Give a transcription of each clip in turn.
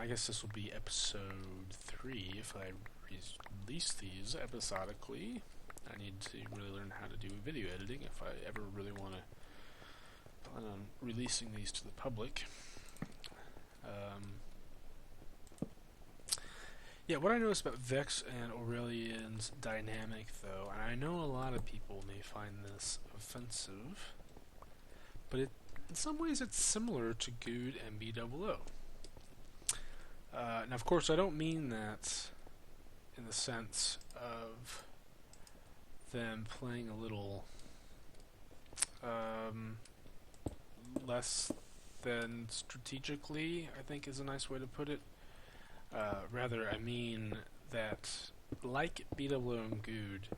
I guess this will be episode 3 if I release these episodically. I need to really learn how to do video editing if I ever really want to plan on releasing these to the public. Yeah, what I noticed about Vex and Aurelian's dynamic, though, and I know a lot of people may find this offensive, but in some ways it's similar to Good and BOO. Now, of course, I don't mean that in the sense of them playing a little less than strategically, I think is a nice way to put it. Rather, I mean that, like BOO and Good,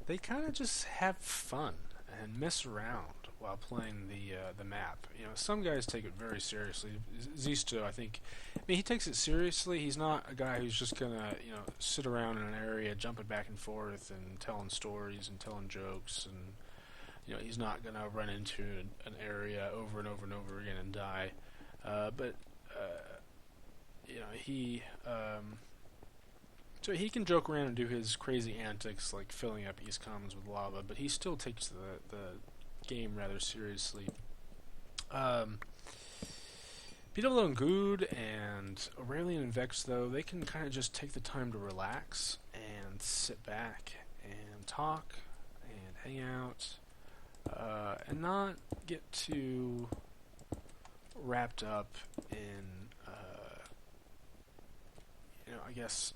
they kind of just have fun and mess around while playing the map. You know, some guys take it very seriously. Zisto, I mean, he takes it seriously. He's not a guy who's just gonna, sit around in an area, jumping back and forth and telling stories and telling jokes, and he's not gonna run into an area over and over and over again and die. But so he can joke around and do his crazy antics like filling up East Commons with lava, but he still takes the game rather seriously. BOO and Good and Aurelian and Vex, though, they can kind of just take the time to relax and sit back and talk and hang out and not get too wrapped up in I guess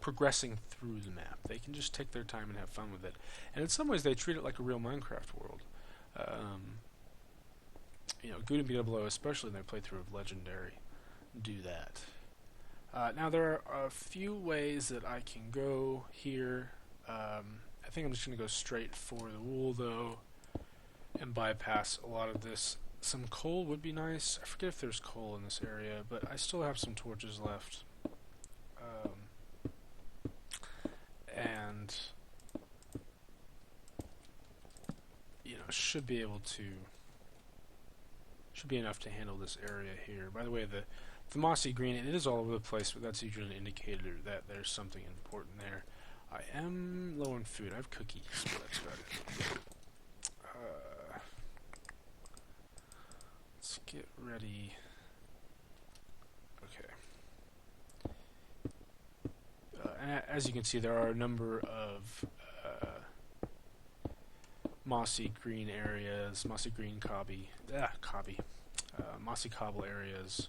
progressing through the map. They can just take their time and have fun with it. And in some ways they treat it like a real Minecraft world. Good and BOO, especially in their playthrough of Legendary, do that. Now there are a few ways that I can go here. I think I'm just going to go straight for the wool, though, and bypass a lot of this. Some coal would be nice. I forget if there's coal in this area, but I still have some torches left. And should be enough to handle this area here. By the way, the mossy green, it is all over the place, but that's usually an indicator that there's something important there. I am low on food. I have cookies, but that's about it. Let's get ready. And as you can see, there are a number of mossy green areas, mossy green mossy cobble areas,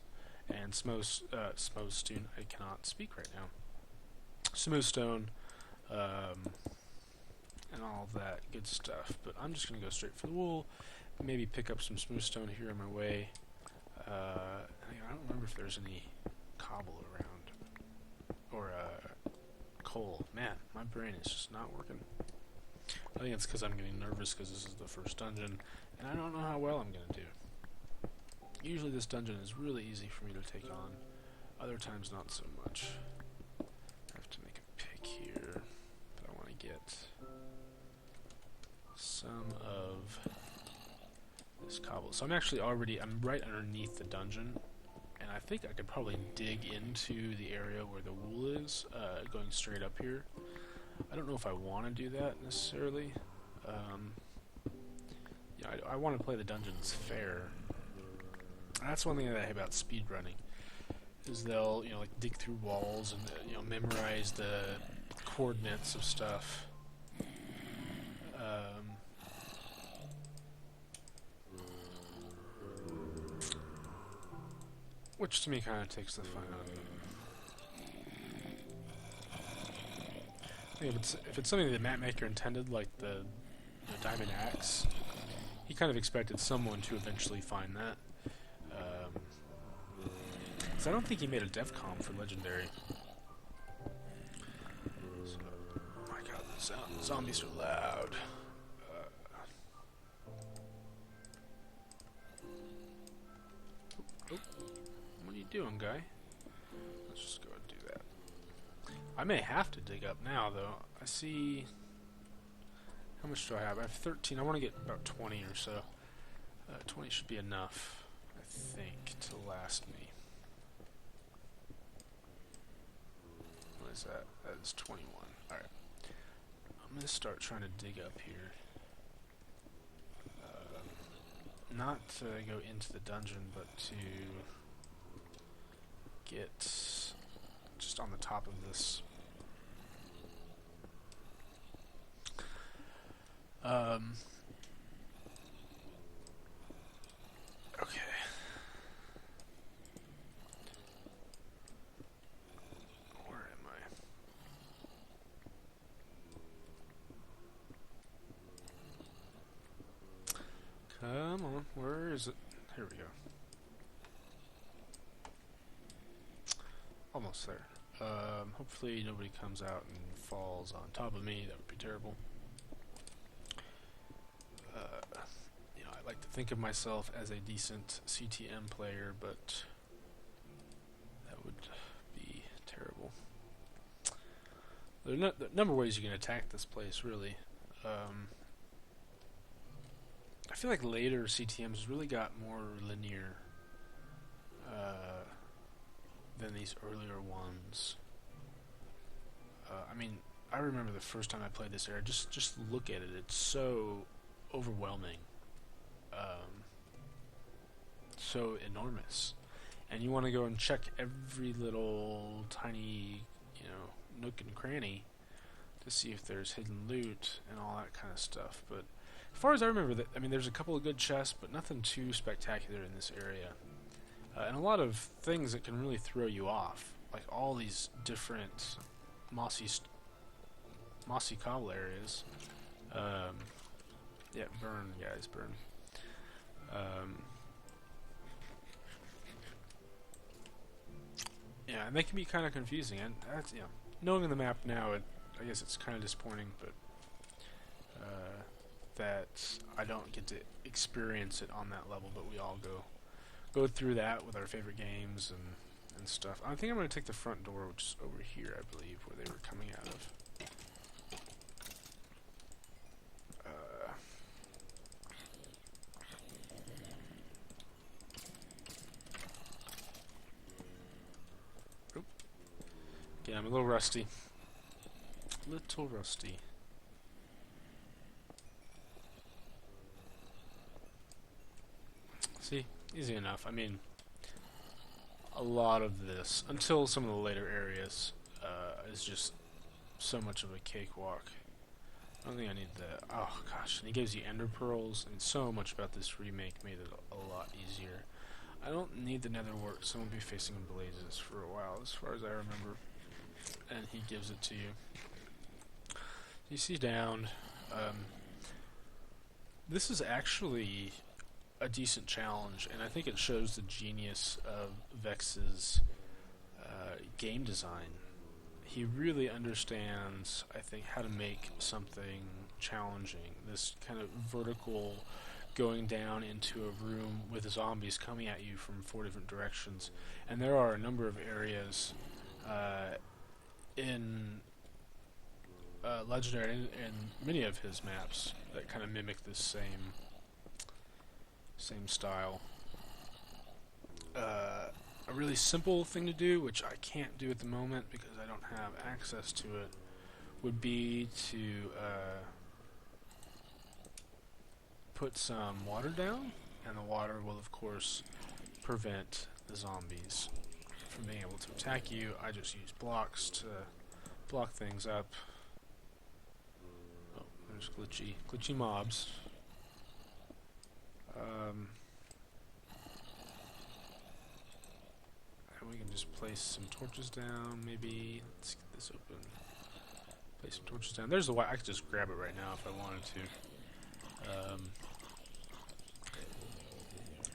and smoothstone. I cannot speak right now. Smoothstone, and all of that good stuff. But I'm just going to go straight for the wool. Maybe pick up some smoothstone here on my way. I don't remember if there's any cobble around or coal. Man, my brain is just not working. I think it's because I'm getting nervous because this is the first dungeon, and I don't know how well I'm going to do. Usually this dungeon is really easy for me to take on. Other times not so much. I have to make a pick here, but I want to get some of this cobble. So I'm right underneath the dungeon, and I think I could probably dig into the area where the wool is, going straight up here. I don't know if I want to do that necessarily. I want to play the dungeons fair. That's one thing that I hate about speedrunning, is they'll dig through walls and memorize the coordinates of stuff. Which to me kind of takes the fun out of it. If it's something that Mapmaker intended, like the diamond axe, he kind of expected someone to eventually find that. So I don't think he made a DevCom for Legendary. So, oh my god, the zombies are loud. What are you doing, guy? Let's just go and do that. I may have to dig up now, though. I see... How much do I have? I have 13. I want to get about 20 or so. 20 should be enough, I think, to last me. is that? That is 21. Alright. I'm going to start trying to dig up here. Not to go into the dungeon, but to get just on the top of this. Okay. Where am I? Come on, where is it? Here we go. Almost there. Hopefully nobody comes out and falls on top of me. That would be terrible. I like to think of myself as a decent CTM player, but that would be terrible. There are a number of ways you can attack this place, really. I feel like later CTMs really got more linear than these earlier ones. I mean, I remember the first time I played this area. Just look at it; it's so overwhelming, so enormous, and you want to go and check every little tiny, nook and cranny to see if there's hidden loot and all that kind of stuff. But as far as I remember, there's a couple of good chests, but nothing too spectacular in this area. And a lot of things that can really throw you off, like all these different mossy cobble areas. Yeah, burn, guys, burn. Yeah, and they can be kind of confusing, and that's, knowing the map now, I guess it's kind of disappointing, but that I don't get to experience it on that level, but we all go through that with our favorite games and stuff. I think I'm going to take the front door, which is over here, I believe, where they were coming out of. Yeah, I'm a little rusty. Little rusty. See? Easy enough. I mean, a lot of this, until some of the later areas, is just so much of a cakewalk. I don't think I need the... Oh, gosh. And he gives you ender pearls, and so much about this remake made it a lot easier. I don't need the nether wart, so I won't be facing blazes for a while, as far as I remember. And he gives it to you. You see down. This is actually a decent challenge, and I think it shows the genius of Vex's game design. He really understands, I think, how to make something challenging. This kind of vertical going down into a room with zombies coming at you from 4 different directions. And there are a number of areas in Legendary and many of his maps that kind of mimic this same style. A really simple thing to do, which I can't do at the moment because I don't have access to it, would be to put some water down, and the water will of course prevent the zombies from being able to attack you. I just use blocks to block things up. Oh, there's glitchy mobs. And we can just place some torches down, maybe. Let's get this open. Place some torches down. There's the I could just grab it right now if I wanted to.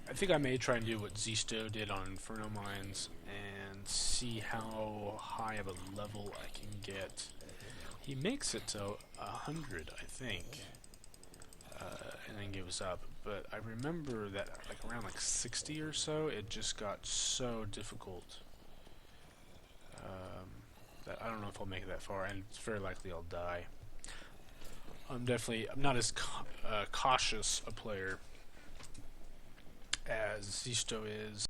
I think I may try and do what Zisto did on Inferno Mines and see how high of a level I can get. He makes it to 100, I think, and then gives up. But I remember that around 60 or so, it just got so difficult that I don't know if I'll make it that far, and it's very likely I'll die. I'm not as cautious a player as Zisto is.